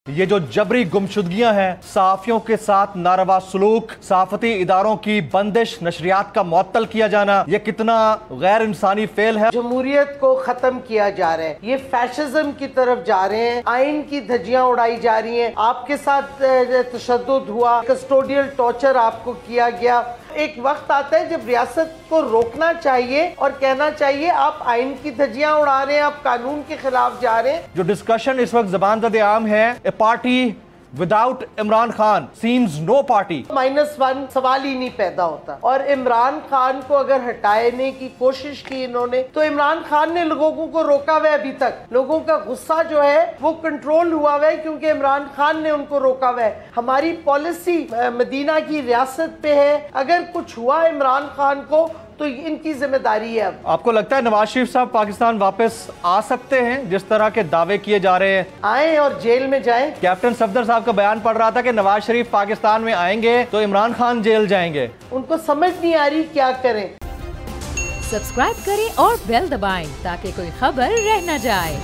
ये जो जबरी गुमशुदगियां हैं, सहाफियों के साथ नारवा सलूक, सहाफती इदारों की बंदिश, नशरियात का मुअत्तल किया जाना, ये कितना गैर इंसानी फेल है। जमहूरियत को खत्म किया जा रहा है, ये फैशिज्म की तरफ जा रहे हैं, आइन की धज्जियां उड़ाई जा रही हैं, आपके साथ तशद्दुद हुआ, कस्टोडियल टॉर्चर आपको किया गया। एक वक्त आता है जब रियासत को रोकना चाहिए और कहना चाहिए आप आइन की धज्जियां उड़ा रहे हैं, आप कानून के खिलाफ जा रहे हैं। जो डिस्कशन इस वक्त ज़बान आम है, a party without Imran Khan seems no party. -1 सवाल ही नहीं पैदा होता। और इमरान खान को अगर हटाने की कोशिश की इन्होंने, तो इमरान खान ने लोगों को रोका हुआ है। अभी तक लोगों का गुस्सा जो है वो कंट्रोल हुआ हुआ है क्योंकि इमरान खान ने उनको रोका हुआ है। हमारी पॉलिसी मदीना की रियासत पे है, अगर कुछ हुआ इमरान खान को तो इनकी जिम्मेदारी है। अब आपको लगता है नवाज शरीफ साहब पाकिस्तान वापस आ सकते हैं जिस तरह के दावे किए जा रहे हैं? आए और जेल में जाएं। कैप्टन सफदर साहब का बयान पढ़ रहा था कि नवाज शरीफ पाकिस्तान में आएंगे तो इमरान खान जेल जाएंगे। उनको समझ नहीं आ रही क्या करें। सब्सक्राइब करें और बेल दबाएं ताकि कोई खबर रह न जाए।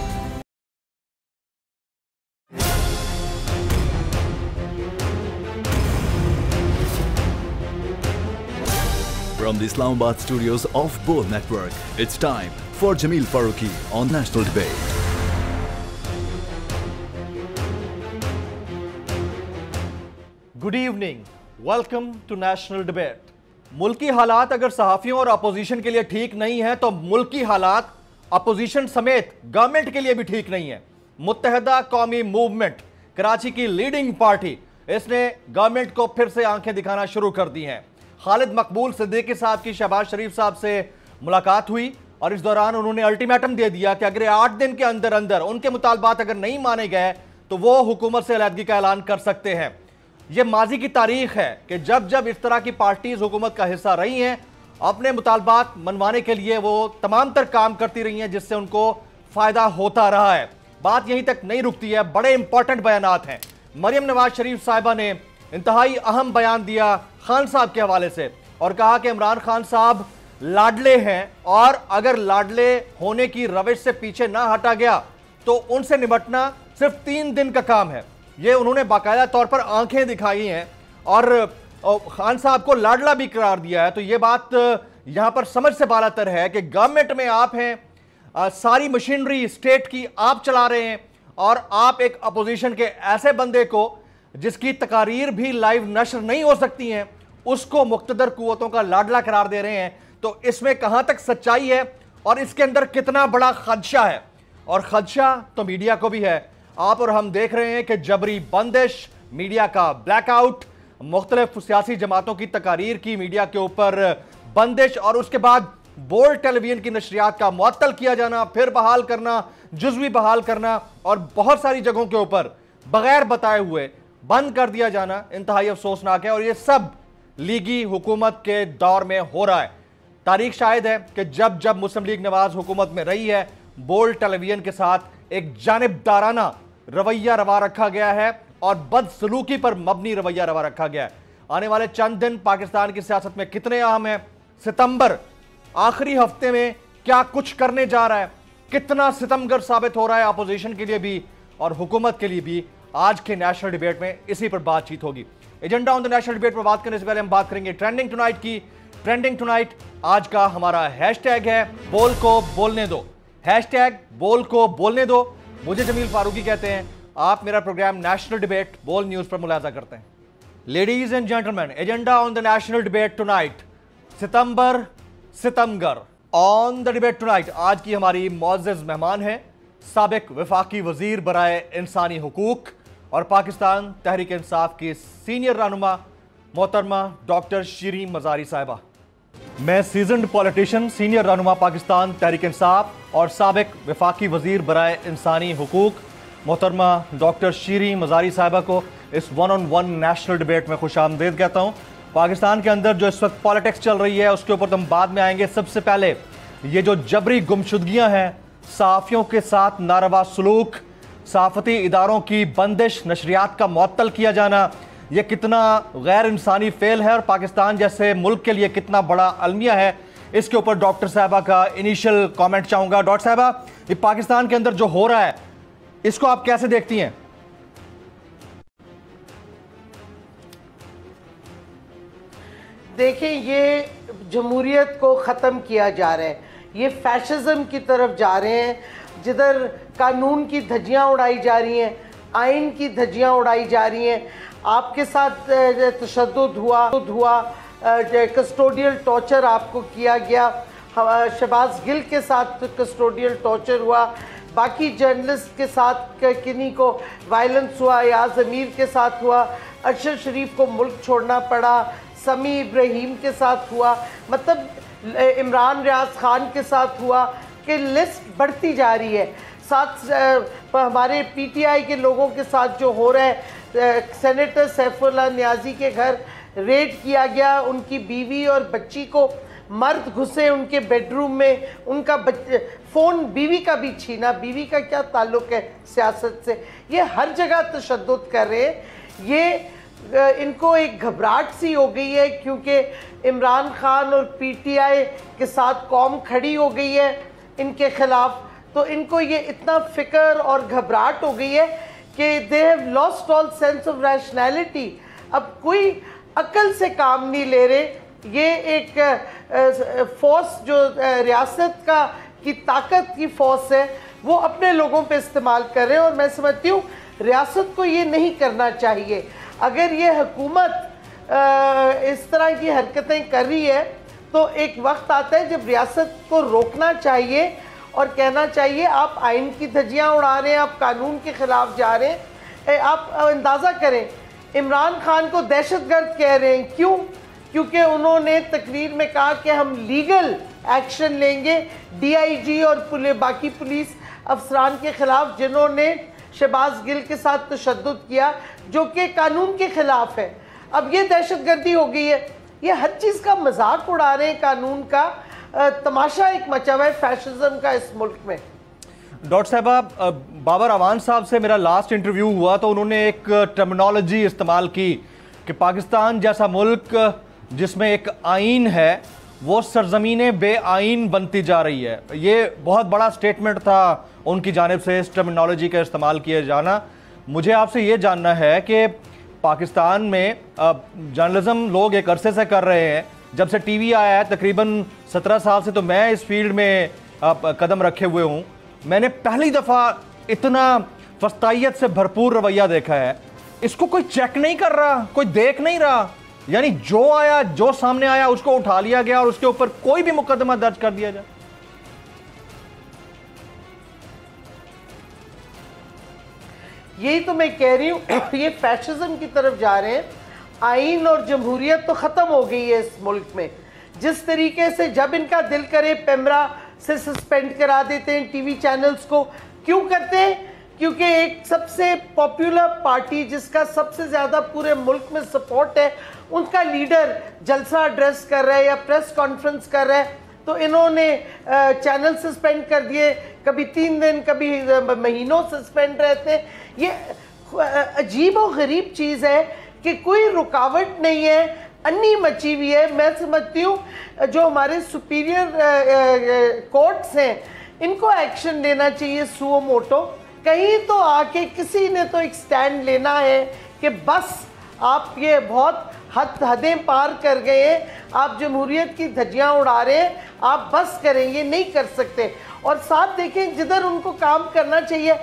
From the Islamabad studios of Bol Network, it's time for Jameel Farooqi on National Debate. Good evening, welcome to national debate. मुल्की हालात अगर सहाफियों और अपोजिशन के लिए ठीक नहीं है तो मुल्की हालात अपोजिशन समेत गवर्नमेंट के लिए भी ठीक नहीं है। मुत्तहदा कौमी मूवमेंट, कराची की लीडिंग पार्टी, इसने गवर्नमेंट को फिर से आंखें दिखाना शुरू कर दी हैं। खालिद मकबूल सिद्दीकी साहब की शहबाज शरीफ साहब से मुलाकात हुई और इस दौरान उन्होंने अल्टीमेटम दे दिया कि अगर 8 दिन के अंदर अंदर उनके मुतालबात अगर नहीं माने गए तो वो हुकूमत से अलहदगी का ऐलान कर सकते हैं। यह माजी की तारीख है कि जब जब इस तरह की पार्टीज हुकूमत का हिस्सा रही हैं, अपने मुतालबात मनवाने के लिए वो तमाम तर काम करती रही हैं जिससे उनको फायदा होता रहा है। बात यहीं तक नहीं रुकती है, बड़े इंपॉर्टेंट बयानात हैं। मरियम नवाज शरीफ साहिबा ने इंतहाई अहम बयान दिया खान साहब के हवाले से और कहा कि इमरान खान साहब लाडले हैं और अगर लाडले होने की रविश से पीछे ना हटा गया तो उनसे निपटना सिर्फ 3 दिन का काम है। ये उन्होंने बाकायदा तौर पर आंखें दिखाई हैं और खान साहब को लाडला भी करार दिया है। तो ये बात यहां पर समझ से बालातर है कि गवर्नमेंट में आप हैं, सारी मशीनरी स्टेट की आप चला रहे हैं और आप एक अपोजिशन के ऐसे बंदे को जिसकी तकारीर भी लाइव नशर नहीं हो सकती हैं, उसको मुक्तदर कुव्वतों का लाडला करार दे रहे हैं। तो इसमें कहां तक सच्चाई है और इसके अंदर कितना बड़ा खदशा है? और खदशा तो मीडिया को भी है। आप और हम देख रहे हैं कि जबरी बंदिश, मीडिया का ब्लैकआउट, मुख्तलिफ सियासी जमातों की तकारीर की मीडिया के ऊपर बंदिश और उसके बाद बोल्ड टेलीविजन की नशरियात का मुअत्तल किया जाना, फिर बहाल करना, जुज़वी बहाल करना और बहुत सारी जगहों के ऊपर बगैर बताए हुए बंद कर दिया जाना इंतहाई अफसोसनाक है। और ये सब लीगी हुकूमत के दौर में हो रहा है। तारीख शायद है कि जब जब मुस्लिम लीग नवाज हुकूमत में रही है, बोल्ड टेलीविजन के साथ एक जानिबदाराना रवैया रवा रखा गया है और बदसलूकी पर मबनी रवैया रवा रखा गया है। आने वाले चंद दिन पाकिस्तान की सियासत में कितने अहम है। सितंबर आखिरी हफ्ते में क्या कुछ करने जा रहा है, कितना सितमगर साबित हो रहा है अपोजिशन के लिए भी और हुकूमत के लिए भी। आज के नेशनल डिबेट में इसी पर बातचीत होगी। Agenda on the national debate पर बात करने से पहले हम बात करेंगे ट्रेंडिंग टुनाइट की। ट्रेंडिंग टुनाइट आज का हमारा हैशटैग है बोल को बोलने दो। हैशटैग बोल को बोलने दो। मुझे जमील फारूकी कहते हैं। आप मेरा program national debate Bol news पर मुलाजा करते हैं। Ladies and gentleman, agenda on the national debate tonight, सितंबर सितमगर। ऑन द डिबेट टुनाइट आज की हमारी मुअज़्ज़ज़ मेहमान है साबिक वफाकी वजीर बराए इंसानी हुकूक और पाकिस्तान तहरीक इंसाफ की सीनियर रहनुमा मोहतरमा डॉक्टर शीरीन मज़ारी साहिबा। मैं सीजन्ड पॉलिटिशियन, सीनियर रहनुमा पाकिस्तान तहरीक इंसाफ और साबिक वफाकी वजीर बराए इंसानी हुकूक मोहतरमा डॉक्टर शीरीन मज़ारी साहिबा को इस 1-on-1 नेशनल डिबेट में खुश आमदीद कहता हूँ। पाकिस्तान के अंदर जो इस वक्त पॉलिटिक्स चल रही है उसके ऊपर तो हम बाद में आएंगे। सबसे पहले ये जो जबरी गुमशुदगियाँ हैं, सहाफियों के साथ नारवा सलूक, सहाफती इदारों की बंदिश, नशरियात का मुअत्तल किया जाना, यह कितना गैर इंसानी फेल है और पाकिस्तान जैसे मुल्क के लिए कितना बड़ा अलमिया है, इसके ऊपर डॉक्टर साहबा का इनिशियल कमेंट चाहूँगा। डॉक्टर साहबा, ये पाकिस्तान के अंदर जो हो रहा है इसको आप कैसे देखती हैं? देखें, ये जमहूरियत को ख़त्म किया जा रहा है, ये फैशिज़म की तरफ जा रहे हैं, जिधर कानून की धज्जियाँ उड़ाई जा रही हैं, आइन की धज्जियाँ उड़ाई जा रही हैं। आपके साथ तशद्दुद हुआ, कस्टोडियल टॉर्चर आपको किया गया, शहबाज गिल के साथ कस्टोडियल टॉर्चर हुआ, बाकी जर्नलिस्ट के साथ किन्हीं को वायलेंस हुआ, याज अमीर के साथ हुआ, अरशद शरीफ को मुल्क छोड़ना पड़ा, समी इब्राहिम के साथ हुआ, मतलब इमरान रियाज खान के साथ हुआ, कि लिस्ट बढ़ती जा रही है। साथ हमारे पीटीआई के लोगों के साथ जो हो रहा है, सेनेटर सैफुल्लाह नियाज़ी के घर रेड किया गया, उनकी बीवी और बच्ची को मर्द घुसे उनके बेडरूम में, उनका फ़ोन बीवी का भी छीना। बीवी का क्या ताल्लुक़ है सियासत से? ये हर जगह तशद्दुद कर रहे हैं। ये इनको एक घबराहट सी हो गई है, क्योंकि इमरान खान और पीटीआई के साथ कौम खड़ी हो गई है इनके ख़िलाफ़, तो इनको ये इतना फ़िक्र और घबराहट हो गई है कि they have lost all sense of rationality. अब कोई अकल से काम नहीं ले रहे। ये एक फोर्स जो रियासत की ताकत की फोर्स है, वो अपने लोगों पे इस्तेमाल कर रहे हैं, और मैं समझती हूँ रियासत को ये नहीं करना चाहिए। अगर ये हुकूमत इस तरह की हरकतें कर रही है, तो एक वक्त आता है जब रियासत को रोकना चाहिए और कहना चाहिए आप आइन की धज्जियाँ उड़ा रहे हैं, आप कानून के ख़िलाफ़ जा रहे हैं। आप अंदाज़ा करें, इमरान खान को दहशतगर्द कह रहे हैं, क्यों? क्योंकि उन्होंने तकरीर में कहा कि हम लीगल एक्शन लेंगे डीआईजी और बाकी पुलिस अफसरान के ख़िलाफ़ जिन्होंने शहबाज गिल के साथ तशद्दुद किया, जो कि कानून के ख़िलाफ़ है। अब ये दहशतगर्दी हो गई है। ये हर चीज़ का मजाक उड़ा रहे हैं, कानून का तमाशा एक मचा हुआ है फैशिज्म का इस मुल्क में। डॉक्टर साहबा, बाबर अवान साहब से मेरा लास्ट इंटरव्यू हुआ तो उन्होंने एक टर्मिनोलॉजी इस्तेमाल की कि पाकिस्तान जैसा मुल्क जिसमें एक आइन है, वो सरजमीन बेआइन बनती जा रही है। ये बहुत बड़ा स्टेटमेंट था उनकी जानिब से, इस टर्मिनोलॉजी का इस्तेमाल किया जाना। मुझे आपसे ये जानना है कि पाकिस्तान में जर्नलिज्म लोग एक अरसे से कर रहे हैं, जब से टीवी आया है, तकरीबन 17 साल से तो मैं इस फील्ड में कदम रखे हुए हूँ। मैंने पहली दफ़ा इतना फस्तायत से भरपूर रवैया देखा है। इसको कोई चेक नहीं कर रहा, कोई देख नहीं रहा, यानी जो आया, जो सामने आया उसको उठा लिया गया और उसके ऊपर कोई भी मुकदमा दर्ज कर दिया जाए। यही तो मैं कह रही हूँ, ये फैशिज्म की तरफ जा रहे हैं। आइन और जमहूरियत तो ख़त्म हो गई है इस मुल्क में। जिस तरीके से जब इनका दिल करे पैमरा से सस्पेंड करा देते हैं टीवी चैनल्स को। क्यों करते हैं? क्योंकि एक सबसे पॉपुलर पार्टी जिसका सबसे ज़्यादा पूरे मुल्क में सपोर्ट है, उनका लीडर जलसा एड्रेस कर रहा है या प्रेस कॉन्फ्रेंस कर रहा है, तो इन्होंने चैनल सस्पेंड कर दिए, कभी 3 दिन कभी महीनों सस्पेंड रहते हैं। ये अजीब और गरीब चीज़ है कि कोई रुकावट नहीं है, अन्नी मची हुई है। मैं समझती हूँ जो हमारे सुपीरियर कोर्ट्स हैं, इनको एक्शन लेना चाहिए सुओ मोटो। कहीं तो आके किसी ने तो एक स्टैंड लेना है कि बस आप ये बहुत हदें पार कर गए हैं, आप जमहूरियत की धज्जियाँ उड़ा रहे हैं, आप बस करेंगे, नहीं कर सकते। और साथ देखें, जिधर उनको काम करना चाहिए,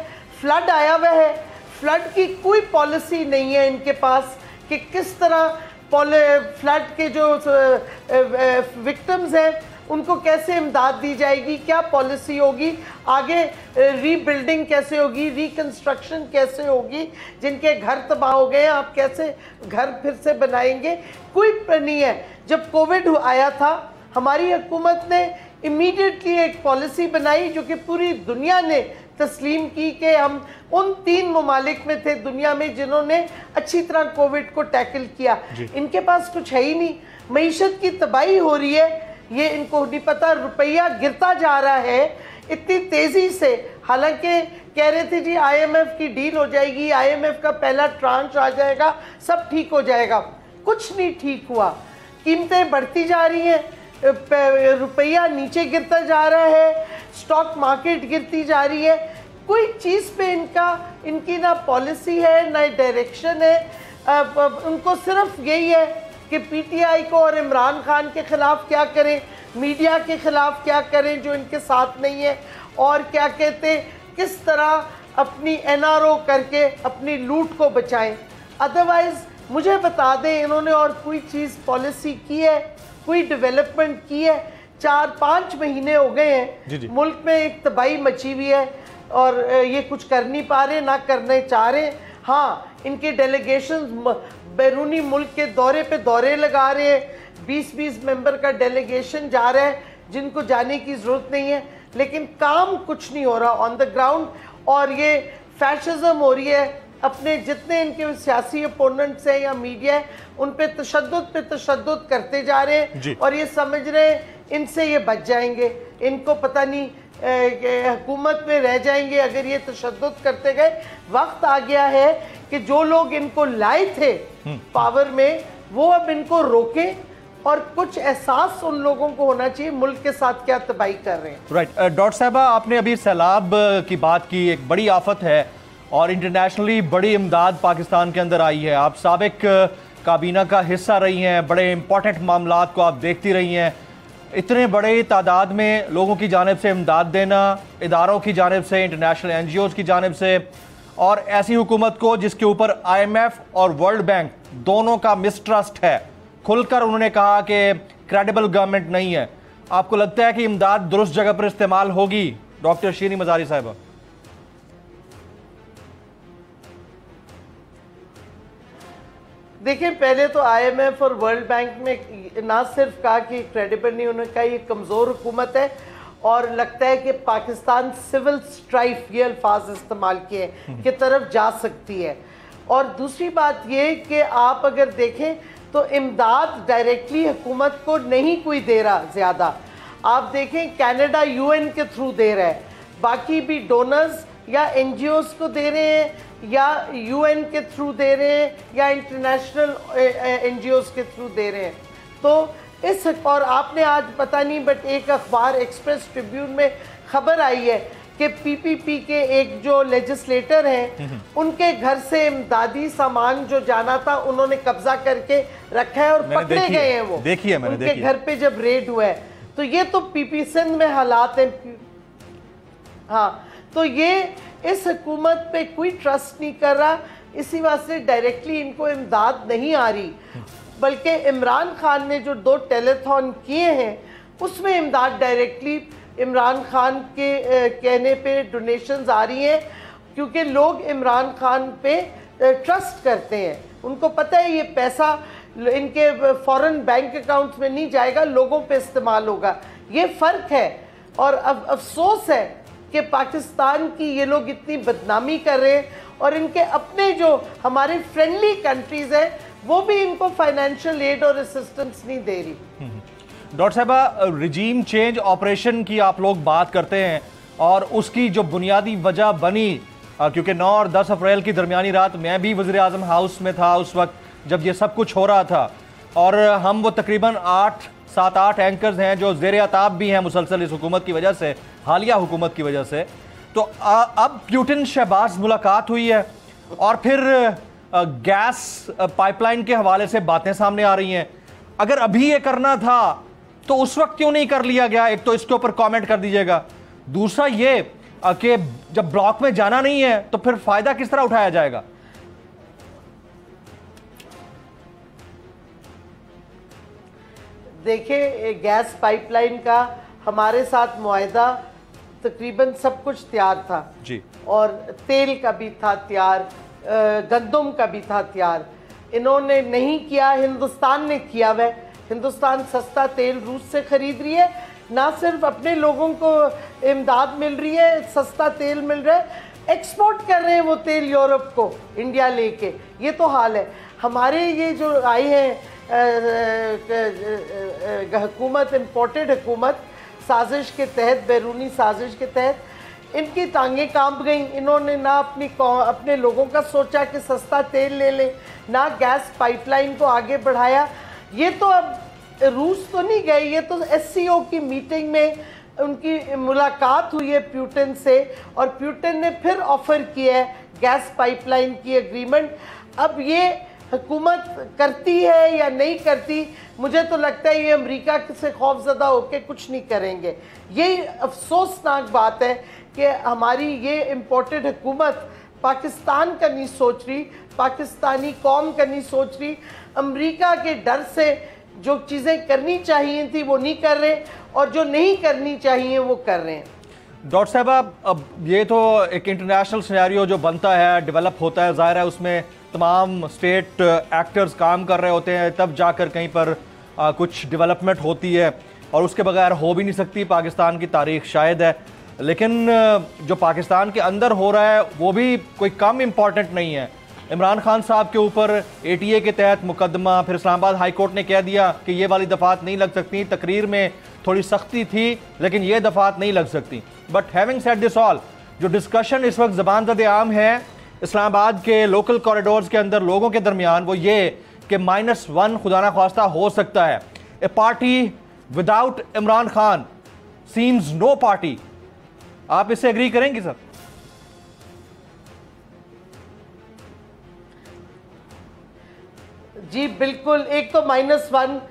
फ्लड आया हुआ है, फ्लड की कोई पॉलिसी नहीं है इनके पास कि किस तरह फ्लड के जो विक्टिम्स हैं उनको कैसे इमदाद दी जाएगी, क्या पॉलिसी होगी आगे, रीबिल्डिंग कैसे होगी, रिकंस्ट्रक्शन कैसे होगी, जिनके घर तबाह हो गए आप कैसे घर फिर से बनाएंगे, कोई नहीं है। जब कोविड आया था, हमारी हुकूमत ने इमीडिएटली एक पॉलिसी बनाई जो कि पूरी दुनिया ने तस्लीम की कि हम उन 3 ममालिक में थे दुनिया में जिन्होंने अच्छी तरह कोविड को टैकल किया। इनके पास कुछ है ही नहीं, मईशत की तबाही हो रही है, ये इनको नहीं पता, रुपया गिरता जा रहा है इतनी तेज़ी से। हालांकि कह रहे थे जी IMF की डील हो जाएगी, IMF का पहला ट्रांच आ जाएगा, सब ठीक हो जाएगा। कुछ नहीं ठीक हुआ, कीमतें बढ़ती जा रही हैं, रुपया नीचे गिरता जा रहा है, स्टॉक मार्केट गिरती जा रही है। कोई चीज़ पे इनकी ना पॉलिसी है ना डायरेक्शन है। उनको सिर्फ यही है कि पीटीआई को और इमरान खान के खिलाफ क्या करें, मीडिया के खिलाफ क्या करें जो इनके साथ नहीं है, और क्या कहते किस तरह अपनी एनआरओ करके अपनी लूट को बचाएं। अदरवाइज मुझे बता दें इन्होंने और कोई चीज़ पॉलिसी की है, कोई डेवलपमेंट की है? 4-5 महीने हो गए हैं, मुल्क में एक तबाही मची हुई है और ये कुछ कर नहीं पा रहे, ना करने चाह रहे। हाँ, इनके डेलीगेशन बैरूनी मुल्क के दौरे पे दौरे लगा रहे हैं, 20-20 मेंबर का डेलीगेशन जा रहा है जिनको जाने की ज़रूरत नहीं है, लेकिन काम कुछ नहीं हो रहा ऑन द ग्राउंड। और ये फैशिज्म हो रही है, अपने जितने इनके सियासी अपोनेंट्स हैं या मीडिया है उन पे तशद्दुद करते जा रहे हैं और ये समझ रहे हैं इनसे ये बच जाएंगे, इनको पता नहीं हुकूमत में रह जाएंगे अगर ये तशद्दुद करते गए। वक्त आ गया है कि जो लोग इनको लाए थे पावर में वो अब इनको रोकें और कुछ एहसास उन लोगों को होना चाहिए मुल्क के साथ क्या तबाही कर रहे हैं। राइट डॉक्टर साहबा, आपने अभी सैलाब की बात की, एक बड़ी आफत है और इंटरनेशनली बड़ी इमदाद पाकिस्तान के अंदर आई है। आप साबिक काबीना का हिस्सा रही हैं, बड़े इंपॉर्टेंट मामलात को आप देखती रही हैं। इतने बड़े तादाद में लोगों की जानिब से इमदाद देना, इदारों की जानिब से, इंटरनेशनल NGOs की जानिब से, और ऐसी हुकूमत को जिसके ऊपर IMF और वर्ल्ड बैंक दोनों का मिसट्रस्ट है, खुलकर उन्होंने कहा कि क्रेडिबल गवर्नमेंट नहीं है। आपको लगता है कि इमदाद दुरुस्त जगह पर इस्तेमाल होगी? डॉक्टर शीरी मज़ारी साहिबा। देखिए, पहले तो IMF और वर्ल्ड बैंक में ना सिर्फ कहा कि क्रेडिबल नहीं, उन्होंने कहा ये कमज़ोर हुकूमत है और लगता है कि पाकिस्तान सिविल स्ट्राइफ, ये अल्फाज इस्तेमाल किए, की तरफ जा सकती है। और दूसरी बात ये कि आप अगर देखें तो इमदाद डायरेक्टली हुकूमत को नहीं कोई दे रहा ज़्यादा। आप देखें कनाडा UN के थ्रू दे रहा है, बाकी भी डोनर्स या NGOs को दे रहे हैं या UN के थ्रू दे रहे हैं या इंटरनेशनल NGOs के थ्रू दे रहे हैं। तो इस, और आपने आज पता नहीं बट एक अखबार एक्सप्रेस ट्रिब्यून में खबर आई है कि PPP के एक जो लेजिस्लेटर हैं उनके घर से इमदादी सामान जो जाना था उन्होंने कब्जा करके रखा है और पकड़े गए हैं। वो देखिए उनके घर पे जब रेड हुआ है, तो ये तो PP सिंध में हालात हैं। हाँ, तो ये इस हुकूमत पे कोई ट्रस्ट नहीं कर रहा, इसी वास्ते डायरेक्टली इनको इमदाद नहीं आ रही, बल्कि इमरान खान ने जो 2 टेलीथॉन किए हैं उसमें इमदाद डायरेक्टली इमरान खान के कहने पे डोनेशंस आ रही हैं, क्योंकि लोग इमरान खान पे ट्रस्ट करते हैं। उनको पता है ये पैसा इनके फॉरेन बैंक अकाउंट्स में नहीं जाएगा, लोगों पे इस्तेमाल होगा। ये फ़र्क है और अब अफसोस है कि पाकिस्तान की ये लोग इतनी बदनामी कर रहे हैं और इनके अपने जो हमारे फ्रेंडली कंट्रीज़ हैं वो भी इनको फाइनेंशियल एड और असिस्टेंस नहीं दे रही। डॉक्टर साहबा, रिजीम चेंज ऑपरेशन की आप लोग बात करते हैं और उसकी जो बुनियादी वजह बनी, क्योंकि 9 और 10 अप्रैल की दरमियानी रात मैं भी वज़ीर आज़म हाउस में था उस वक्त जब ये सब कुछ हो रहा था, और हम वो तकरीबन 7-8 एंकर्स हैं जो ज़ेर अताब भी हैं मुसलसल इस हुकूमत की वजह से, हालिया हुकूमत की वजह से। तो अब प्यूटिन शहबाज मुलाकात हुई है और फिर गैस पाइपलाइन के हवाले से बातें सामने आ रही हैं। अगर अभी ये करना था तो उस वक्त क्यों नहीं कर लिया गया? एक तो इसके ऊपर कमेंट कर दीजिएगा। दूसरा ये कि जब ब्लॉक में जाना नहीं है तो फिर फायदा किस तरह उठाया जाएगा? देखिए, गैस पाइपलाइन का हमारे साथ मुआहदा तकरीबन सब कुछ तैयार था जी, और तेल का भी था तैयार, गंदम का भी था तैयार। इन्होंने नहीं किया, हिंदुस्तान ने किया। वह हिंदुस्तान सस्ता तेल रूस से खरीद रही है, ना सिर्फ अपने लोगों को इमदाद मिल रही है, सस्ता तेल मिल रहा है, एक्सपोर्ट कर रहे हैं वो तेल यूरोप को, इंडिया लेके। ये तो हाल है। हमारे ये जो आए हैं हुकूमत, इम्पोर्टेड हुकूमत, साजिश के तहत, बैरूनी साजिश के तहत इनकी टांगें कांप गई। इन्होंने ना अपने लोगों का सोचा कि सस्ता तेल ले लें, ना गैस पाइपलाइन को आगे बढ़ाया। ये तो अब रूस तो नहीं गए, ये तो SCO की मीटिंग में उनकी मुलाकात हुई है प्यूटिन से, और प्यूटिन ने फिर ऑफर किया है गैस पाइपलाइन की एग्रीमेंट। अब ये हुकूमत करती है या नहीं करती, मुझे तो लगता है ये अमेरिका से खौफजदा होकर कुछ नहीं करेंगे। यही अफसोसनाक बात है कि हमारी ये इम्पोर्टेड हुकूमत पाकिस्तान का नहीं सोच रही, पाकिस्तानी कौम का नहीं सोच रही। अमेरिका के डर से जो चीज़ें करनी चाहिए थी वो नहीं कर रहे, और जो नहीं करनी चाहिए वो कर रहे हैं। डॉक्टर साहबा, अब ये तो एक इंटरनेशनल सिनेरियो जो बनता है, डेवलप होता है, ज़ाहिर है उसमें तमाम स्टेट एक्टर्स काम कर रहे होते हैं, तब जाकर कहीं पर कुछ डेवलपमेंट होती है, और उसके बगैर हो भी नहीं सकती पाकिस्तान की तारीख शायद है। लेकिन जो पाकिस्तान के अंदर हो रहा है वो भी कोई कम इम्पॉर्टेंट नहीं है। इमरान खान साहब के ऊपर ATA के तहत मुकदमा, फिर इस्लामाबाद हाई कोर्ट ने कह दिया कि ये वाली दफ़ात नहीं लग सकती, तकरीर में थोड़ी सख्ती थी लेकिन ये दफ़ात नहीं लग सकती। But having said this all, जो डिस्कशन इस वक्त ज़बान-ज़द-ए-आम है इस्लामाबाद के लोकल कॉरिडोर्स के अंदर लोगों के दरमियान, वो ये कि -1 खुदा ना ख्वास्ता हो सकता है। A party without Imran Khan seems no party. आप इससे एग्री करेंगे सर? जी बिल्कुल, एक तो -1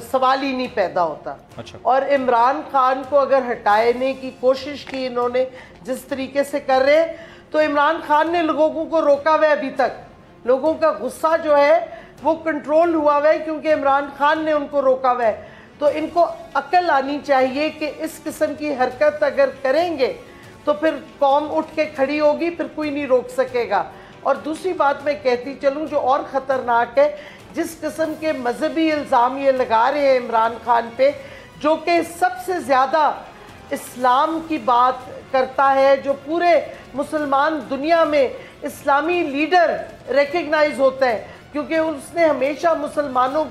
सवाल ही नहीं पैदा होता। अच्छा। और इमरान खान को अगर हटाने की कोशिश की इन्होंने जिस तरीके से कर रहे हैं, तो इमरान खान ने लोगों को रोका हुआ है। अभी तक लोगों का गुस्सा जो है वो कंट्रोल हुआ हुआ है क्योंकि इमरान खान ने उनको रोका हुआ है। तो इनको अक्ल आनी चाहिए कि इस किस्म की हरकत अगर करेंगे तो फिर कौम उठ के खड़ी होगी, फिर कोई नहीं रोक सकेगा। और दूसरी बात मैं कहती चलूँ जो और ख़तरनाक है, जिस किस्म के मजहबी इल्ज़ाम ये लगा रहे हैं इमरान खान पे, जो कि सबसे ज़्यादा इस्लाम की बात करता है, जो पूरे मुसलमान दुनिया में इस्लामी लीडर रिकग्नाइज होता है क्योंकि उसने हमेशा मुसलमानों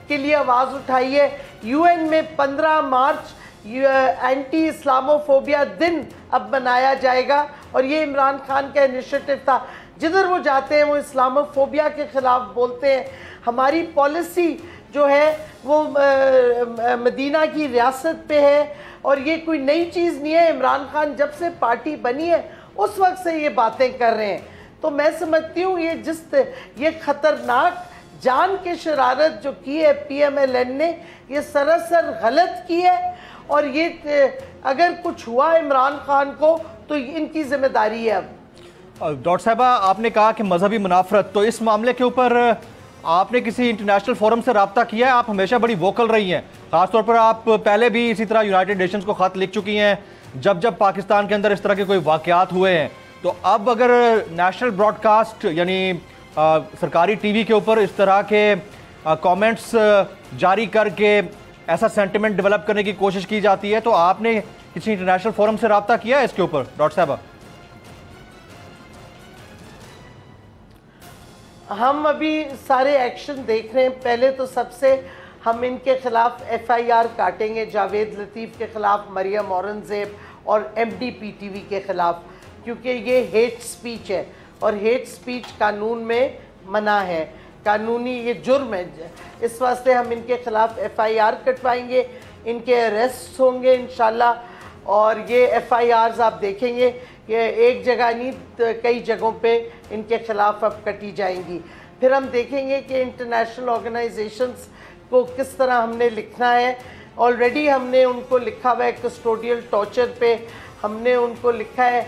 के लिए आवाज़ उठाई है। UN में 15 मार्च एंटी इस्लामोफोबिया दिन अब मनाया जाएगा, और ये इमरान खान का इनिशिएटिव था। जिधर वो जाते हैं वो इस्लामोफोबिया के ख़िलाफ़ बोलते हैं। हमारी पॉलिसी जो है वो मदीना की रियासत पे है, और ये कोई नई चीज़ नहीं है। इमरान खान जब से पार्टी बनी है उस वक्त से ये बातें कर रहे हैं। तो मैं समझती हूँ ये ख़तरनाक जान के शरारत जो की है PMLN ने, ये सरासर गलत की है। और ये अगर कुछ हुआ इमरान खान को तो इनकी जिम्मेदारी है। अब डॉक्टर साहबा, आपने कहा कि मजहबी मुनाफरत, तो इस मामले के ऊपर आपने किसी इंटरनेशनल फोरम से रब्ता किया है? आप हमेशा बड़ी वोकल रही हैं, खासतौर पर आप पहले भी इसी तरह यूनाइटेड नेशंस को खत लिख चुकी हैं जब जब पाकिस्तान के अंदर इस तरह के कोई वाकयात हुए हैं। तो अब अगर नेशनल ब्रॉडकास्ट यानी सरकारी TV के ऊपर इस तरह के कमेंट्स जारी करके ऐसा सेंटिमेंट डेवलप करने की कोशिश की जाती है, तो आपने किसी इंटरनेशनल फोरम से रब्ता किया है इसके ऊपर डॉक्टर साहबा? हम अभी सारे एक्शन देख रहे हैं। पहले तो सबसे हम इनके खिलाफ FIR काटेंगे, जावेद लतीफ़ के खिलाफ, मरियम औरंगज़ेब और MDPTV के खिलाफ, क्योंकि ये हेट स्पीच है और हेट स्पीच कानून में मना है, कानूनी ये जुर्म है। इस वास्ते हम इनके खिलाफ FIR कटवाएंगे, इनके अरेस्ट होंगे इंशाल्लाह। और ये FIRs आप देखेंगे ये एक जगह नहीं कई जगहों पे इनके खिलाफ अब कटी जाएंगी। फिर हम देखेंगे कि इंटरनेशनल ऑर्गेनाइजेशंस को किस तरह हमने लिखना है। ऑलरेडी हमने उनको लिखा हुआ है कस्टोडियल टॉर्चर पे, हमने उनको लिखा है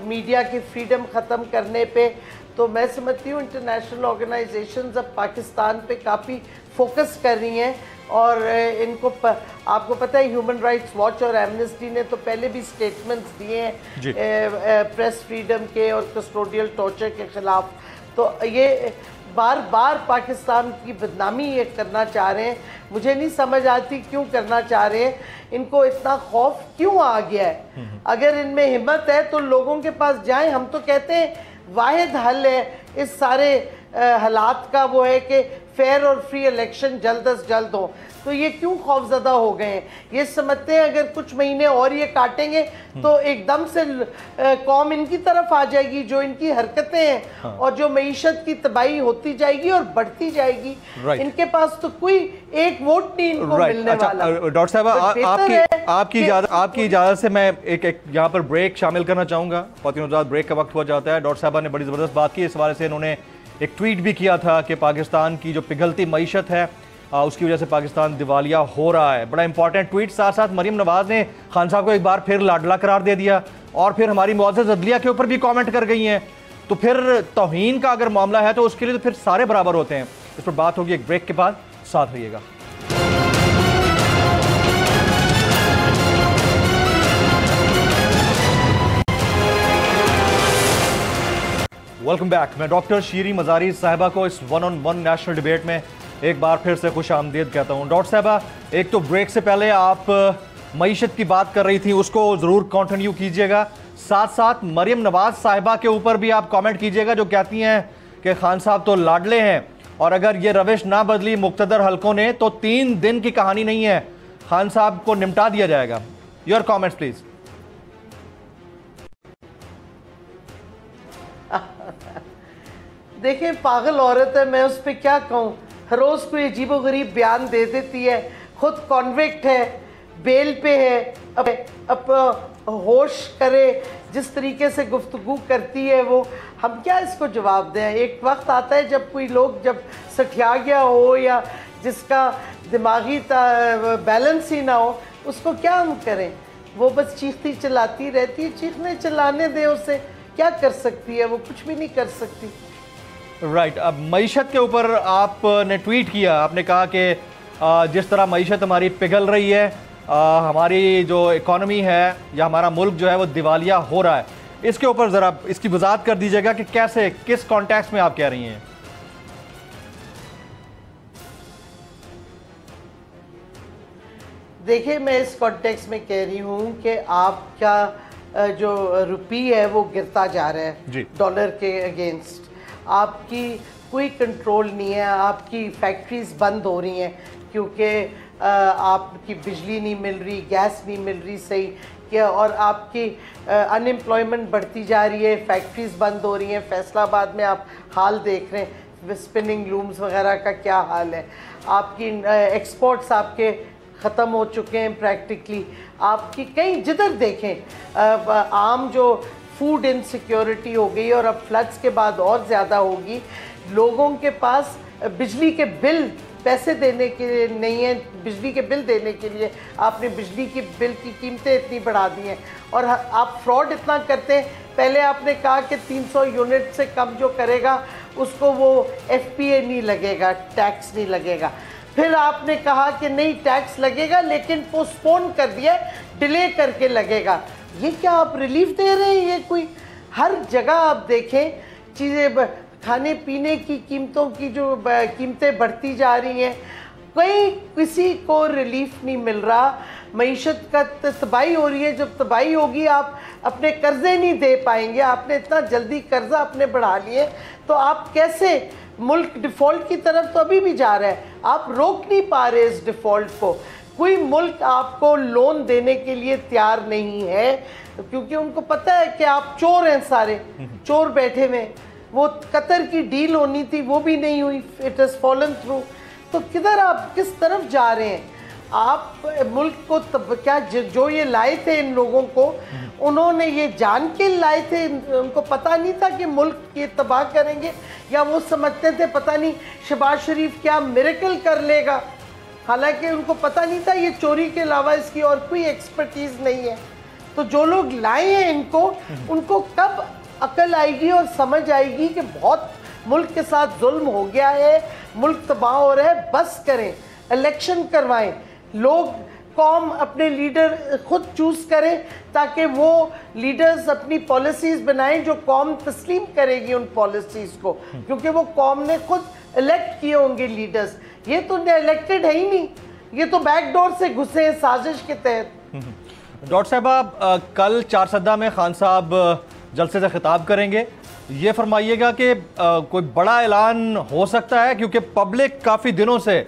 मीडिया की फ्रीडम ख़त्म करने पे। तो मैं समझती हूँ इंटरनेशनल ऑर्गेनाइजेशंस अब पाकिस्तान पे काफ़ी फोकस कर रही हैं। और इनको आपको पता है ह्यूमन राइट्स वॉच और एमनेस्टी ने तो पहले भी स्टेटमेंट्स दिए हैं प्रेस फ्रीडम के और कस्टोडियल टॉर्चर के ख़िलाफ़। तो ये बार बार पाकिस्तान की बदनामी ये करना चाह रहे हैं। मुझे नहीं समझ आती क्यों करना चाह रहे हैं, इनको इतना खौफ क्यों आ गया है। अगर इनमें हिम्मत है तो लोगों के पास जाएं। हम तो कहते हैं वाहिद हल है इस सारे हालात का वो है कि फेयर और फ्री इलेक्शन जल्द अज जल्द हो। तो ये क्यों खौफजदा हो गए हैं? ये समझते हैं अगर कुछ महीने और ये काटेंगे तो एकदम से कौम इनकी तरफ आ जाएगी, जो इनकी हरकतें हैं हाँ। और जो मईशत की तबाही होती जाएगी और बढ़ती जाएगी। इनके पास तो कोई एक वोट नहीं इनको मिलने वाला। डॉक्टर साहब आपकी इजाज़त से मैं एक यहाँ पर ब्रेक शामिल करना चाहूँगा। बहुत ब्रेक का वक्त हुआ जाता है। डॉक्टर साहबा ने बड़ी ज़बरदस्त बात की, इस हवाले से इन्होंने एक ट्वीट भी किया था कि पाकिस्तान की जो पिघलती मईशत है उसकी वजह से पाकिस्तान दिवालिया हो रहा है। बड़ा इंपॉर्टेंट ट्वीट। साथ साथ मरीम नवाज ने खान साहब को एक बार फिर लाडला करार दे दिया और फिर हमारी मुआज़्ज़ज़ अदलिया के ऊपर भी कमेंट कर गई हैं। तो फिर तौहीन का अगर मामला है तो उसके लिए तो फिर सारे बराबर होते हैं। इस पर बात होगी एक ब्रेक के बाद, साथ रहिएगा। Welcome back. मैं डॉक्टर शीरी मजारी साहिबा को इस 1-on-1 नेशनल डिबेट में एक बार फिर से खुश आमदीद कहता हूँ। डॉक्टर साहिबा, एक तो ब्रेक से पहले आप मईशत की बात कर रही थी, उसको ज़रूर कंटिन्यू कीजिएगा। साथ साथ मरीम नवाज साहिबा के ऊपर भी आप कमेंट कीजिएगा जो कहती हैं कि खान साहब तो लाडले हैं और अगर ये रविश ना बदली मुक्तदर हलकों ने तो 3 दिन की कहानी नहीं है, खान साहब को निपटा दिया जाएगा। Your comments please. देखिए, पागल औरत है, मैं उस पर क्या कहूँ। हर रोज़ कोई अजीबोगरीब बयान दे देती है, खुद कॉन्विक्ट है, बेल पे है, अब होश करे, जिस तरीके से गुफ्तगू करती है वो, हम क्या इसको जवाब दें। एक वक्त आता है जब कोई लोग जब सठिया गया हो या जिसका दिमागी बैलेंस ही ना हो, उसको क्या हम करें। वो बस चीखती चिल्लाती रहती है, चीखने चिल्लाने दें उसे, क्या कर सकती है वो, कुछ भी नहीं कर सकती। राइट। अब मईशत के ऊपर आपने ट्वीट किया, आपने कहा कि जिस तरह मईशत हमारी पिघल रही है, हमारी जो इकॉनमी है या हमारा मुल्क जो है वो दिवालिया हो रहा है। इसके ऊपर ज़रा इसकी वजाहत कर दीजिएगा कि कैसे, किस कॉन्टेक्स्ट में आप कह रही हैं। देखिए, मैं इस कॉन्टेक्स्ट में कह रही हूँ कि आपका जो रुपी है वो गिरता जा रहा है डॉलर के अगेंस्ट। आपकी कोई कंट्रोल नहीं है, आपकी फैक्ट्रीज बंद हो रही हैं क्योंकि आपकी बिजली नहीं मिल रही, गैस नहीं मिल रही सही क्या, और आपकी अनएम्प्लॉयमेंट बढ़ती जा रही है, फैक्ट्रीज बंद हो रही हैं। फैसलाबाद में आप हाल देख रहे हैं, स्पिनिंग लूम्स वगैरह का क्या हाल है। आपकी एक्सपोर्ट्स आपके ख़त्म हो चुके हैं प्रैक्टिकली। आपकी कहीं जिधर देखें आम जो फूड इनसिक्योरिटी हो गई और अब फ्लड्स के बाद और ज़्यादा होगी। लोगों के पास बिजली के बिल पैसे देने के लिए नहीं है, बिजली के बिल देने के लिए आपने बिजली की बिल की कीमतें इतनी बढ़ा दी हैं और आप फ्रॉड इतना करते हैं। पहले आपने कहा कि 300 यूनिट से कम जो करेगा उसको वो FPA नहीं लगेगा, टैक्स नहीं लगेगा। फिर आपने कहा कि नहीं टैक्स लगेगा लेकिन पोस्टपोन कर दिया, डिले करके लगेगा। ये क्या आप रिलीफ दे रहे हैं? ये कोई हर जगह आप देखें चीज़ें, खाने पीने की कीमतों की जो कीमतें बढ़ती जा रही हैं, कहीं किसी को रिलीफ नहीं मिल रहा। मईशत का तबाही हो रही है। जब तबाही होगी आप अपने कर्जे नहीं दे पाएंगे। आपने इतना जल्दी कर्जा अपने बढ़ा लिए तो आप कैसे, मुल्क डिफ़ॉल्ट की तरफ तो अभी भी जा रहा है, आप रोक नहीं पा रहे इस डिफ़ॉल्ट को। कोई मुल्क आपको लोन देने के लिए तैयार नहीं है क्योंकि उनको पता है कि आप चोर हैं, सारे चोर बैठे हुए। वो कतर की डील होनी थी वो भी नहीं हुई, इट हैज़ फॉलन थ्रू। तो किधर आप किस तरफ जा रहे हैं आप? मुल्क को क्या जो ये लाए थे इन लोगों को, उन्होंने ये जान के लाए थे? उनको पता नहीं था कि मुल्क ये तबाह करेंगे, या वो समझते थे पता नहीं शहबाज शरीफ क्या मिरेकल कर लेगा? हालांकि उनको पता नहीं था ये चोरी के अलावा इसकी और कोई एक्सपर्टीज नहीं है। तो जो लोग लाए हैं इनको, उनको कब अकल आएगी और समझ आएगी कि बहुत मुल्क के साथ जुल्म हो गया है, मुल्क तबाह हो रहा है, बस करें, इलेक्शन करवाएं, लोग कौम अपने लीडर खुद चूज़ करें ताकि वो लीडर्स अपनी पॉलिसीज़ बनाएं जो कौम तस्लीम करेगी उन पॉलिसीज़ को, क्योंकि वो कौम ने खुद इलेक्ट किए होंगे लीडर्स। ये तो इलेक्टेड है ही नहीं, ये तो बैकडोर से घुसे हैं साजिश के तहत। डॉक्टर साहब, कल चारसद्दा में खान साहब जलसे से खिताब करेंगे, ये फरमाइएगा कि कोई बड़ा ऐलान हो सकता है, क्योंकि पब्लिक काफ़ी दिनों से,